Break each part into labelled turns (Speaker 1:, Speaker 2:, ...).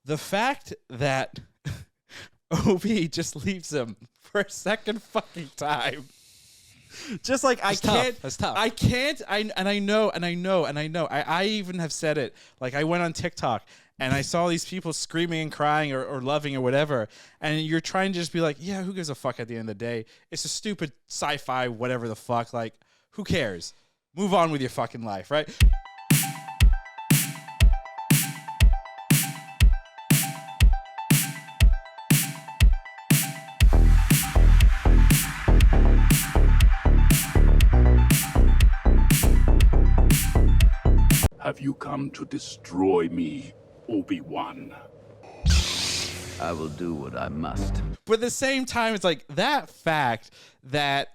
Speaker 1: the fact that Obi just leaves him for a second fucking time. Just like I can't.
Speaker 2: That's tough.
Speaker 1: I can't. I know. I even have said it. Like I went on TikTok and I saw these people screaming and crying or loving or whatever. And you're trying to just be like, yeah, who gives a fuck at the end of the day? It's a stupid sci-fi, whatever the fuck. Like, who cares? Move on with your fucking life, right?
Speaker 3: Have you come to destroy me, Obi-Wan?
Speaker 4: I will do what I must.
Speaker 1: But at the same time, it's like that fact that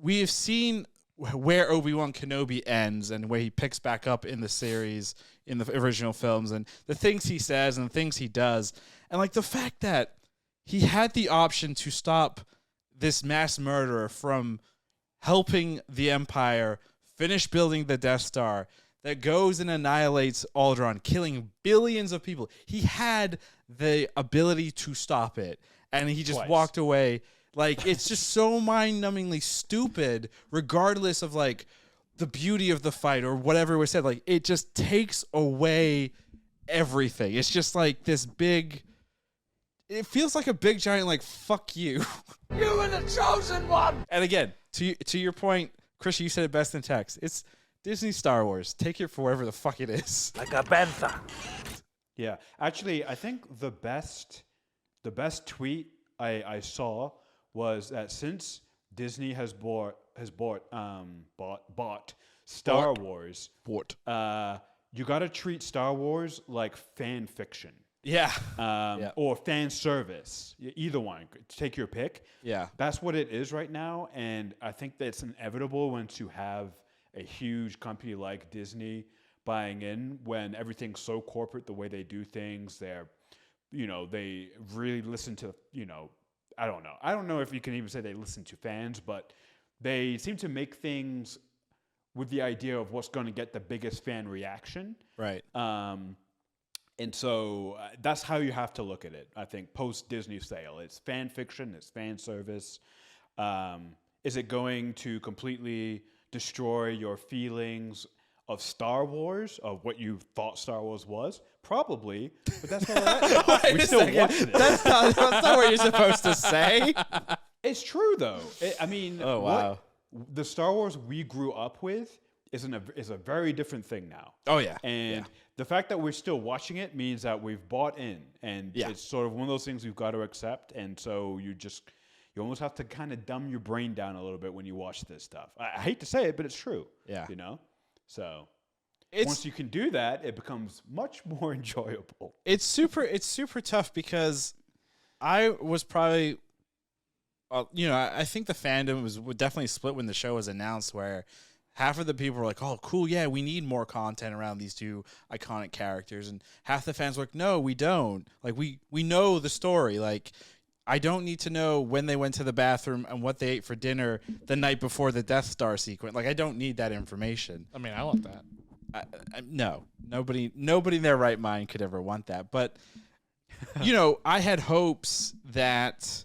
Speaker 1: we have seen where Obi-Wan Kenobi ends and where he picks back up in the series, in the original films, and the things he says and the things he does. And like the fact that he had the option to stop this mass murderer from helping the Empire finish building the Death Star that goes and annihilates Alderaan, killing billions of people. He had the ability to stop it, and he just walked away. Like, it's just so mind-numbingly stupid, regardless of, like, the beauty of the fight or whatever was said. Like, it just takes away everything. It's just like this big... It feels like a big giant, like, fuck you.
Speaker 5: You were the chosen one!
Speaker 1: And again, to your point, Chris, you said it best in text. It's Disney Star Wars. Take it for whatever the fuck it is.
Speaker 5: Like a panther.
Speaker 6: Yeah, actually, I think the best tweet I saw was that since Disney has bought Star Wars, you got to treat Star Wars like fan fiction.
Speaker 1: Yeah.
Speaker 6: Or fan service. Either one. Take your pick.
Speaker 1: Yeah.
Speaker 6: That's what it is right now, and I think that it's inevitable once you have a huge company like Disney buying in, when everything's so corporate, the way they do things, they're, they really listen to, I don't know. I don't know if you can even say they listen to fans, but they seem to make things with the idea of what's going to get the biggest fan reaction.
Speaker 1: Right.
Speaker 6: And so that's how you have to look at it, I think, post-Disney sale. It's fan fiction, it's fan service. Is it going to completely destroy your feelings of Star Wars, of what you thought Star Wars was? Probably, but that's not
Speaker 1: Wait
Speaker 6: we
Speaker 1: a
Speaker 6: still
Speaker 1: second.
Speaker 6: watch it.
Speaker 1: That's not what you're supposed to say.
Speaker 6: It's true, though.
Speaker 1: Oh, wow.
Speaker 6: The Star Wars we grew up with is a very different thing now.
Speaker 1: Oh, yeah.
Speaker 6: And the fact that we're still watching it means that we've bought in, and it's sort of one of those things we've got to accept. And so you almost have to kind of dumb your brain down a little bit when you watch this stuff. I hate to say it, but it's true.
Speaker 1: Yeah.
Speaker 6: So once you can do that, it becomes much more enjoyable.
Speaker 1: It's super tough because I was probably, I think the fandom was definitely split when the show was announced, where half of the people were like, oh, cool, yeah, we need more content around these two iconic characters. And half the fans were like, no, we don't. Like, we know the story. Like, I don't need to know when they went to the bathroom and what they ate for dinner the night before the Death Star sequence. Like, I don't need that information.
Speaker 2: I mean, I want that.
Speaker 1: No, nobody in their right mind could ever want that. But, I had hopes that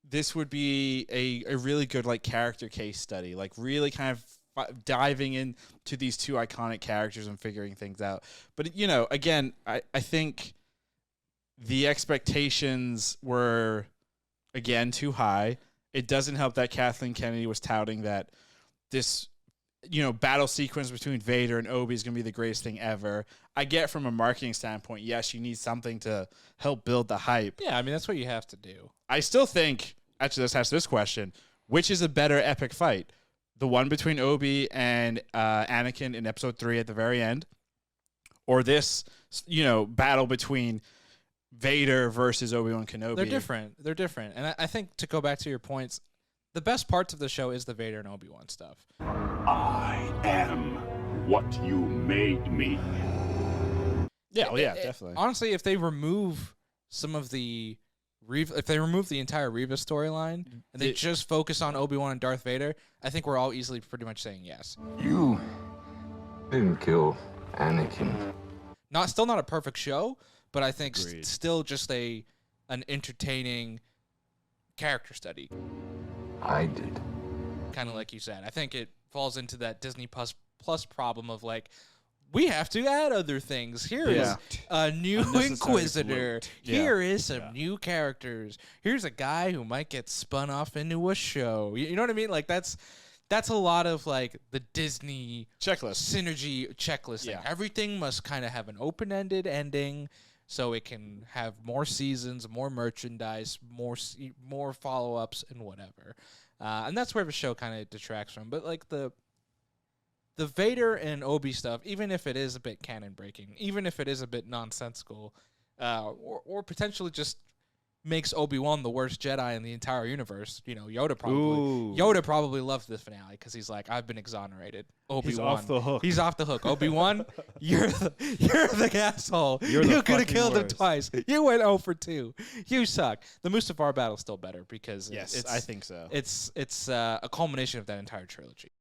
Speaker 1: this would be a really good, like, character case study, like really kind of diving into these two iconic characters and figuring things out. But, again, I think the expectations were, again, too high. It doesn't help that Kathleen Kennedy was touting that this, battle sequence between Vader and Obi is going to be the greatest thing ever. I get from a marketing standpoint, yes, you need something to help build the hype.
Speaker 2: Yeah, I mean, that's what you have to do.
Speaker 1: I still think, actually, let's ask this question. Which is a better epic fight? The one between Obi and Anakin in episode 3 at the very end? Or this, battle between Vader versus Obi-Wan Kenobi?
Speaker 2: They're different. And I think, to go back to your points, the best parts of the show is the Vader and Obi-Wan stuff.
Speaker 3: I am what you made me.
Speaker 1: Yeah, well, yeah, definitely.
Speaker 2: Honestly, if they remove some of the... If they remove the entire Reva storyline and they just focus on Obi-Wan and Darth Vader, I think we're all easily pretty much saying yes.
Speaker 4: You didn't kill Anakin.
Speaker 2: Still not a perfect show, but I think
Speaker 6: Agreed.
Speaker 2: still just an entertaining character study.
Speaker 4: I did.
Speaker 2: Kind of like you said. I think it falls into that Disney Plus problem of like, we have to add other things. Here is a new
Speaker 6: Unnecessary
Speaker 2: Inquisitor.
Speaker 6: bloat.
Speaker 2: Here is some new characters. Here's a guy who might get spun off into a show. You know what I mean? Like that's a lot of like the Disney
Speaker 1: Checklist.
Speaker 2: synergy checklist thing.
Speaker 1: Yeah.
Speaker 2: Everything must kind of have an open-ended ending, so it can have more seasons, more merchandise, more follow-ups, and whatever. And that's where the show kind of detracts from. But like the Vader and Obi stuff, even if it is a bit canon breaking, even if it is a bit nonsensical, or potentially just makes Obi-Wan the worst Jedi in the entire universe, Yoda probably loved the finale because he's like, I've been exonerated. Obi-Wan,
Speaker 6: He's off the hook.
Speaker 2: He's off the hook. Obi-Wan, you're the asshole.
Speaker 6: You're the
Speaker 2: You could have
Speaker 6: fucking
Speaker 2: killed him
Speaker 6: worst.
Speaker 2: twice. You went 0 for 2. You suck. The Mustafar battle's still better because
Speaker 1: Yes,
Speaker 2: it's,
Speaker 1: I think so.
Speaker 2: It's a culmination of that entire trilogy.